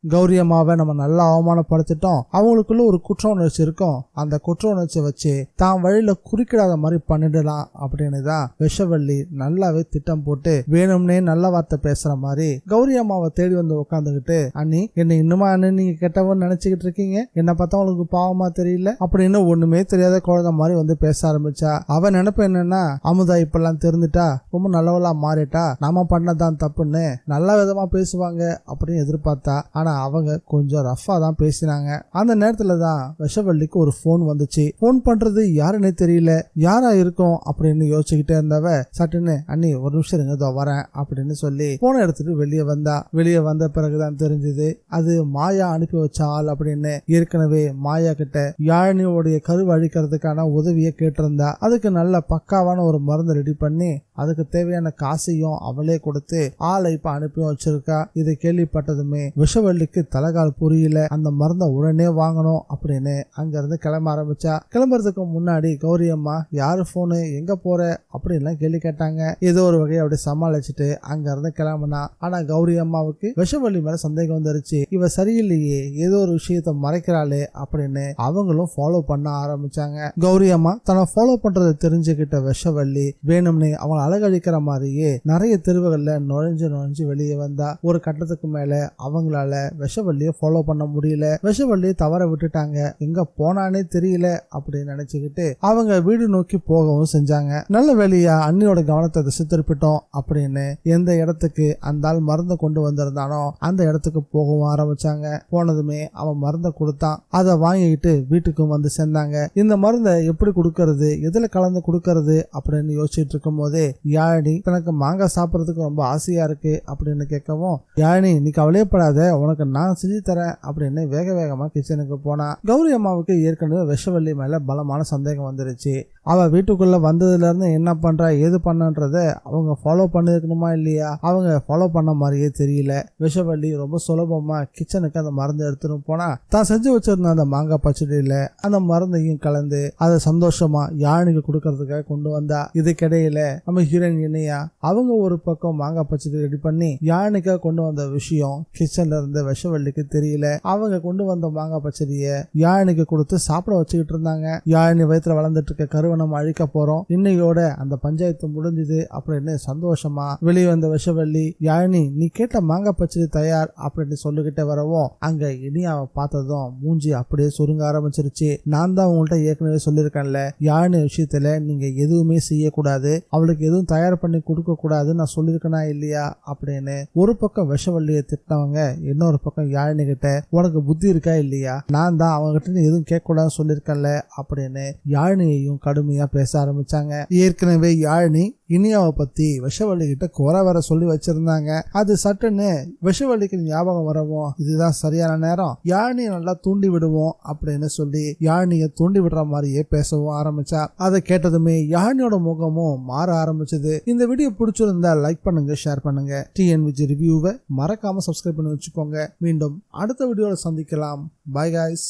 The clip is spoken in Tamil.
கௌரி அம்மாவை நம்ம நல்லா அவமானப்படுத்திட்டோம், அவங்களுக்குள்ள ஒரு குற்ற உணர்ச்சி இருக்கும், அந்த குற்ற உணர்ச்சியை வச்சு தான் வழியில குறுக்கிடாத மாதிரி பண்ணிடலாம் அப்படின்னு தான் விஷவள்ளி நல்லாவே திட்டம் போட்டு வேணும்னே நல்ல வார்த்தை பேசுற மாதிரி கௌரி அம்மாவை தேடி வந்து உட்காந்துக்கிட்டு, அண்ணி என்ன இன்னுமா அண்ணன் நீங்க கெட்டவன்னு நினைச்சுக்கிட்டு இருக்கீங்க, என்ன பார்த்தா உங்களுக்கு பாவமா தெரியல அப்படின்னு ஒண்ணுமே தெரியாத குழந்தை மாதிரி வந்து பேச ஆரம்பிச்சா. அவன் நினைப்பு என்னன்னா, அமுதா இப்பெல்லாம் தெரிஞ்சுட்டா ரொம்ப நல்லவளா மாறிட்டா, நாம பண்ணதான் தப்புன்னு நல்ல விதமா பேசுவாங்க அப்படின்னு எதிர்பார்த்தா. அவங்க கொஞ்சம் ரஃபா தான் பேசினாங்க. அந்த நேரத்துல தான் விஷவள்ளிக்கு ஒரு போன் வந்துச்சு. போன் பண்றது யாருன்னே தெரியல, யாரா இருக்கும் அப்படின்னு யோசிச்சுக்கிட்டே இருந்தவ சட்டுன்னு, அண்ணி ஒரு நிமிஷம் இருங்க வரேன் அப்படின்னு சொல்லி போனை எடுத்துட்டு வெளியே வந்தா. வெளியே வந்த பிறகுதான் தெரிஞ்சது அது மாயா அனுப்பி வச்ச ஆள் அப்படின்னு. ஏற்கனவே மாயா கிட்ட யாழினியோடைய கருவை அழிக்கிறதுக்கான உதவியை கேட்டிருந்தா. அதுக்கு நல்ல பக்காவான ஒரு மருந்து ரெடி பண்ணி அதுக்கு தேவையான காசையும் அவளே கொடுத்து ஆளை இப்ப அனுப்பி வச்சிருக்கா. இதை கேள்விப்பட்டதுமே விஷவள்ளிக்கு தலைகால் புரியல. அந்த மருந்தை உடனே வாங்கணும் அப்படின்னு அங்க இருந்து கிளம்ப ஆரம்பிச்சா. கிளம்புறதுக்கு முன்னாடி கௌரி அம்மா யாரு போனு, எங்க போற அப்படின்லாம் கேள்வி கேட்டாங்க. ஏதோ ஒரு வகையை அப்படி சமாளிச்சுட்டு அங்க இருந்து கிளம்புனா. ஆனா கௌரி அம்மாவுக்கு விஷவள்ளி மேல சந்தேகம் வந்துருச்சு. இவ சரியில்லையே, ஏதோ ஒரு விஷயத்த மறைக்கிறாளே அப்படின்னு அவங்களும் ஃபாலோ பண்ண ஆரம்பிச்சாங்க. கௌரி அம்மா தன்னை ஃபாலோ பண்றதை தெரிஞ்சுக்கிட்ட விஷவள்ளி வேணும்னே அவங்களை அழகழிக்கிற மாதிரியே நிறைய தெருவுகள்ல நுழைஞ்சு வெளியே வந்தா. ஒரு கட்டத்துக்கு மேல அவங்களால விஷவள்ளிய ஃபாலோ பண்ண முடியல. விஷவள்ளிய தவற விட்டுட்டாங்க, எங்க போனானே தெரியல அப்படின்னு நினைச்சுக்கிட்டு அவங்க வீடு நோக்கி போகவும் செஞ்சாங்க. நல்ல வேலையா அண்ணியோட கவனத்தை திசை திருப்பிட்டோம் அப்படின்னு எந்த இடத்துக்கு அந்த ஆள் மருந்து கொண்டு வந்திருந்தானோ அந்த இடத்துக்கு போகவும் ஆரம்பிச்சாங்க. போனதுமே அவன் மருந்தை கொடுத்தான். அதை வாங்கிட்டு வீட்டுக்கும் வந்து சேர்ந்தாங்க. இந்த மருந்தை எப்படி கொடுக்கறது, எதுல கலந்து கொடுக்கறது அப்படின்னு யோசிச்சுட்டு இருக்கும் போதே யாழினி தனக்கு மாங்காய் சாப்பிடறதுக்கு ரொம்ப ஆசையா இருக்கு அப்படின்னு கேட்கவும், யாழினி நீ கவலையப்படாத, உனக்கு நான் செஞ்சு தரேன் அப்படின்னு வேக வேகமா கிச்சனுக்கு போனா. கௌரி அம்மாவுக்கு ஏற்கனவே விஷவள்ளி மேல பலமான சந்தேகம் வந்துருச்சு. அவ வீட்டுக்குள்ள வந்ததுல இருந்து என்ன பண்றா ஏது பண்ணன்றத அவங்க ஃபாலோ பண்ணிருக்கணுமா இல்லையா, அவங்க ஃபாலோ பண்ண மாதிரியே தெரியல. விஷவள்ளி ரொம்ப சுலபமா கிச்சனுக்கு அந்த மருந்து எடுத்துட்டு போனா தான் செஞ்சு வச்சிருந்த அந்த மாங்காய் பச்சடியில அந்த மருந்தையும் கலந்து அதை சந்தோஷமா யாழினிக்கு கொடுக்கறதுக்காக கொண்டு வந்தா. இதுக்கிடையில நம்ம ஹீரோயின் இணையா அவங்க ஒரு பக்கம் மாங்காய் பச்சடி ரெடி பண்ணி யாழினிக்காக கொண்டு வந்த விஷயம் கிச்சன்ல இருந்த விஷவள்ளிக்கு தெரியல. அவங்க கொண்டு வந்த மாங்காய் பச்சடிய யாழினிக்கு கொடுத்து சாப்பிட வச்சுக்கிட்டு இருந்தாங்க. யாழினி வயிற்றுல வளர்ந்துட்டு இருக்க கருவை நம்ம அழிக்க போறோம், இன்னையோட அந்த பஞ்சாயத்து முடிஞ்சது அப்படின்னு சந்தோஷமா வெளியே வந்த விஷவள்ளி, யாழினி நீ கேட்ட மாங்காய் பச்சடி தயார் அப்படின்னு சொல்லிக்கிட்டே வரவும் அங்க இனியாவை பார்த்ததும் மூஞ்சி அப்படியே சுருங்க ஆரம்பிச்சிருச்சு. நான் தான் உங்கள்கிட்ட ஏற்கனவே சொல்லியிருக்கேன்ல, யாழினி விஷயத்துல நீங்க எதுவுமே செய்யக்கூடாது, அவளுக்கு எதுவும் தயார் பண்ணி கொடுக்க கூடாது, நான் சொல்லியிருக்கேனா இல்லையா அப்படின்னு ஒரு பக்கம் விஷவள்ளியை திட்டினவங்க இன்னொரு பக்கம் யாழினி கிட்ட உனக்கு புத்தி இருக்கா இல்லையா, நான் தான் அவங்க கிட்ட எதுவும் கேட்க கூடாதுன்னு சொல்லியிருக்கேன்ல அப்படின்னு யாழினியையும் கடுமையா பேச ஆரம்பிச்சாங்க. ஏற்கனவே யாழினி இனியாவை பத்தி விஷவள்ளி கிட்ட குறை வர சொல்லி வச்சிருந்தாங்க. அது சட்டுன்னு விஷவள்ளிக்கு ஞாபகம் வரவும் இதுதான் சரியான நேரம், யாழினியை நல்லா தூண்டி விடுவோம் அப்படின்னு சொல்லி யாழினியை தூண்டி விடுற மாதிரியே பேசவும் ஆரம்பிச்சா. அதை கேட்டதுமே யாழினியோட முகமும் மாற ஆரம்பிச்சது. இந்த வீடியோ பிடிச்சிருந்தா லைக் பண்ணுங்க, ஷேர் பண்ணுங்க. டிஎன்விஜி ரிவ்யூவை மறக்காம சப்ஸ்கிரைப் பண்ணி வச்சுக்கோங்க. மீண்டும் அடுத்த வீடியோல சந்திக்கலாம். By guys.